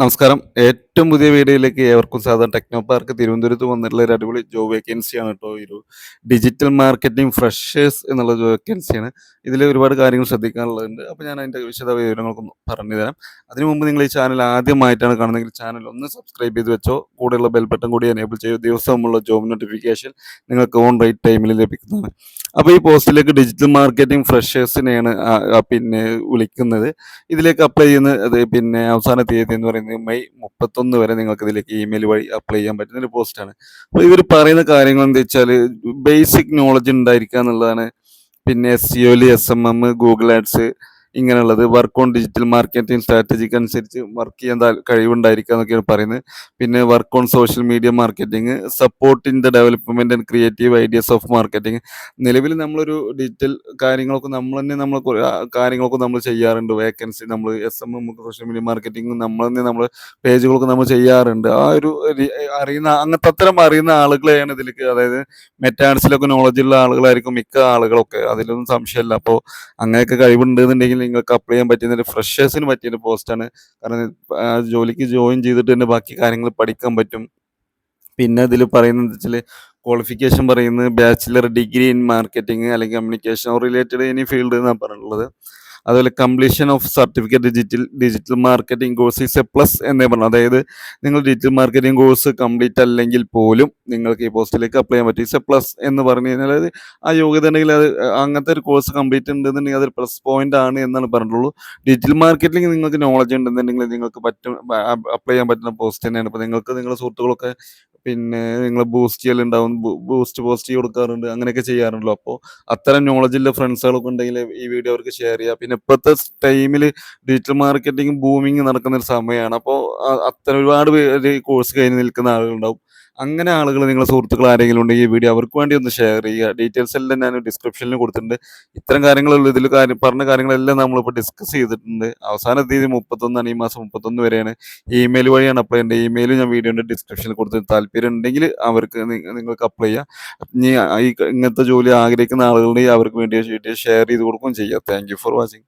നമസ്കാരം. ഏറ്റവും പുതിയ വീഡിയോയിലേക്ക് ഏവർക്കും സ്വാഗതം. ടെക്നോ പാർക്ക് തിരുവനന്തപുരത്ത് വന്നിട്ടുള്ള ഒരു അടിപൊളി ജോബ് വേക്കൻസിയാണ് കേട്ടോ. ഒരു ഡിജിറ്റൽ മാർക്കറ്റിംഗ് ഫ്രഷേഴ്സ് എന്നുള്ള ജോബ് വേക്കൻസിയാണ്. ഇതിൽ ഒരുപാട് കാര്യങ്ങൾ ശ്രദ്ധിക്കാനുള്ളതുണ്ട്. അപ്പോൾ ഞാൻ അതിൻ്റെ വിശദ വിവരങ്ങൾക്കൊന്ന് പറഞ്ഞു തരാം. അതിനു മുമ്പ് നിങ്ങൾ ഈ ചാനൽ ആദ്യമായിട്ടാണ് കാണുന്നതെങ്കിൽ ചാനൽ ഒന്ന് സബ്സ്ക്രൈബ് ചെയ്ത് വെച്ചോ. കൂടെയുള്ള ബെൽ ബട്ടൺ കൂടി എനേബിൾ ചെയ്ത് ദിവസമുള്ള ജോബ് നോട്ടിഫിക്കേഷൻ നിങ്ങൾക്ക് ഓൺ റൈറ്റ് ടൈമിൽ ലഭിക്കുന്നതാണ്. അപ്പോൾ ഈ പോസ്റ്റിലേക്ക് ഡിജിറ്റൽ മാർക്കറ്റിംഗ് ഫ്രഷേഴ്സിനെയാണ് പിന്നെ വിളിക്കുന്നത്. ഇതിലേക്ക് അപ്ലൈ ചെയ്യുന്ന അവസാന തീയതി എന്ന് പറയുന്നത് മെയ് 31 വരെ നിങ്ങൾക്ക് ഇതിലേക്ക് ഇമെയിൽ വഴി അപ്ലൈ ചെയ്യാൻ പറ്റുന്ന ഒരു പോസ്റ്റാണ്. അപ്പോൾ ഇവർ പറയുന്ന കാര്യങ്ങൾ എന്താ വെച്ചാൽ ബേസിക് നോളജ് ഉണ്ടായിരിക്കുക എന്നുള്ളതാണ്. പിന്നെ SEO, SMM, ഗൂഗിൾ ആഡ്സ് ഇങ്ങനെയുള്ളത്, വർക്ക് ഓൺ ഡിജിറ്റൽ മാർക്കറ്റിംഗ് സ്ട്രാറ്റജിക്ക് അനുസരിച്ച് വർക്ക് ചെയ്യാൻ കഴിവുണ്ടായിരിക്കുക എന്നൊക്കെയാണ് പറയുന്നത്. പിന്നെ work on social media marketing, support in the development and creative ideas of marketing. നിലവിൽ നമ്മളൊരു ഡിജിറ്റൽ കാര്യങ്ങളൊക്കെ കാര്യങ്ങളൊക്കെ നമ്മൾ ചെയ്യാറുണ്ട്. വേക്കൻസി നമ്മൾ SMM, സോഷ്യൽ മീഡിയ മാർക്കറ്റിംഗ് നമ്മൾ പേജുകളൊക്കെ നമ്മൾ ചെയ്യാറുണ്ട്. ആ ഒരു അറിയുന്ന അത്തരം അറിയുന്ന ആളുകളെയാണ് ഇതിലേക്ക്, അതായത് മെറ്റാഡ്സിലൊക്കെ നോളജുള്ള ആളുകളായിരിക്കും മിക്ക ആളുകളൊക്കെ, അതിലൊന്നും സംശയമില്ല. അപ്പോൾ അങ്ങനെയൊക്കെ കഴിവുണ്ടെന്നുണ്ടെങ്കിൽ നിങ്ങൾക്ക് അപ്ലൈ ചെയ്യാൻ പറ്റുന്ന ഒരു ഫ്രഷേഴ്സിന് പറ്റിയൊരു പോസ്റ്റാണ്. കാരണം ജോലിക്ക് ജോയിൻ ചെയ്തിട്ട് തന്നെ ബാക്കി കാര്യങ്ങൾ പഠിക്കാൻ പറ്റും. പിന്നെ ഇതിൽ പറയുന്നത് വെച്ചാൽ ക്വാളിഫിക്കേഷൻ പറയുന്നത് ബാച്ചിലർ ഡിഗ്രി ഇൻ മാർക്കറ്റിംഗ് അല്ലെങ്കിൽ കമ്മ്യൂണിക്കേഷൻ റിലേറ്റഡ് എനി ഫീൽഡ് എന്നാണ് പറഞ്ഞിട്ടുള്ളത്. അതുപോലെ completion of certificate digital marketing course is A plus എന്നേ പറഞ്ഞു. അതായത് നിങ്ങൾ ഡിജിറ്റൽ മാർക്കറ്റിംഗ് കോഴ്സ് കംപ്ലീറ്റ് അല്ലെങ്കിൽ പോലും നിങ്ങൾക്ക് ഈ പോസ്റ്റിലേക്ക് അപ്ലൈ ചെയ്യാൻ പറ്റും. ഈസ് എ പ്ലസ് എന്ന് പറഞ്ഞു കഴിഞ്ഞാൽ അത് ആ യോഗ്യത ഉണ്ടെങ്കിൽ അത് അങ്ങനത്തെ ഒരു കോഴ്സ് കംപ്ലീറ്റ് ഉണ്ടെന്നുണ്ടെങ്കിൽ അതൊരു പ്ലസ് പോയിന്റ് ആണ് എന്നാണ് പറഞ്ഞിട്ടുള്ളൂ. ഡിജിറ്റൽ മാർക്കറ്റിംഗ് നിങ്ങൾക്ക് നോളജ് ഉണ്ടെന്നുണ്ടെങ്കിൽ നിങ്ങൾക്ക് അപ്ലൈ ചെയ്യാൻ പറ്റുന്ന പോസ്റ്റ് തന്നെയാണ്. ഇപ്പോൾ നിങ്ങൾക്ക് നിങ്ങളുടെ സുഹൃത്തുക്കളൊക്കെ നിങ്ങൾ ബൂസ്റ്റ് ചെയ്യലുണ്ടാവും, ബൂസ്റ്റ് പോസ്റ്റ് കൊടുക്കാറുണ്ട്, അങ്ങനെയൊക്കെ ചെയ്യാറുണ്ടല്ലോ. അപ്പോൾ അത്തരം നോളജുള്ള ഫ്രണ്ട്സുകളൊക്കെ ഉണ്ടെങ്കിൽ ഈ വീഡിയോ അവർക്ക് ഷെയർ ചെയ്യുക. പിന്നെ ഇപ്പോഴത്തെ ടൈമിൽ ഡിജിറ്റൽ മാർക്കറ്റിംഗ് ബൂമിങ് നടക്കുന്ന ഒരു സമയമാണ്. അപ്പോൾ അത്തരം ഒരുപാട് പേര് കോഴ്സ് കഴിഞ്ഞ് നിൽക്കുന്ന ആളുകളുണ്ടാവും. അങ്ങനെ ആളുകൾ നിങ്ങളുടെ സുഹൃത്തുക്കൾ ആരെങ്കിലും ഉണ്ടെങ്കിൽ ഈ വീഡിയോ അവർക്ക് വേണ്ടി ഒന്ന് ഷെയർ ചെയ്യുക. ഡീറ്റെയിൽസ് എല്ലാം ഞാൻ ഡിസ്ക്രിപ്ഷനിൽ കൊടുത്തിട്ടുണ്ട്. ഇത്തരം കാര്യങ്ങളുള്ളൂ. ഇതിൽ പറഞ്ഞ കാര്യങ്ങളെല്ലാം നമ്മളിപ്പോൾ ഡിസ്കസ് ചെയ്തിട്ടുണ്ട്. അവസാന തീയതി 31 ഈ മാസം 31 വരെയാണ്. ഇമെയിൽ വഴിയാണ് അപ്ലൈ ചെയ്യേണ്ടത്. ഇമെയിൽ ഞാൻ വീഡിയോൻ്റെ ഡിസ്ക്രിപ്ഷനിൽ കൊടുത്ത് താല്പര്യം ഉണ്ടെങ്കിൽ അവർക്ക് നിങ്ങൾക്ക് അപ്ലൈ ചെയ്യാം. ഇനി ഇങ്ങനത്തെ ജോലി ആഗ്രഹിക്കുന്ന ആളുകളുണ്ടെങ്കിൽ അവർക്ക് വേണ്ടി വീഡിയോ ഷെയർ ചെയ്ത് കൊടുക്കുകയും ചെയ്യാം. Thank you for watching.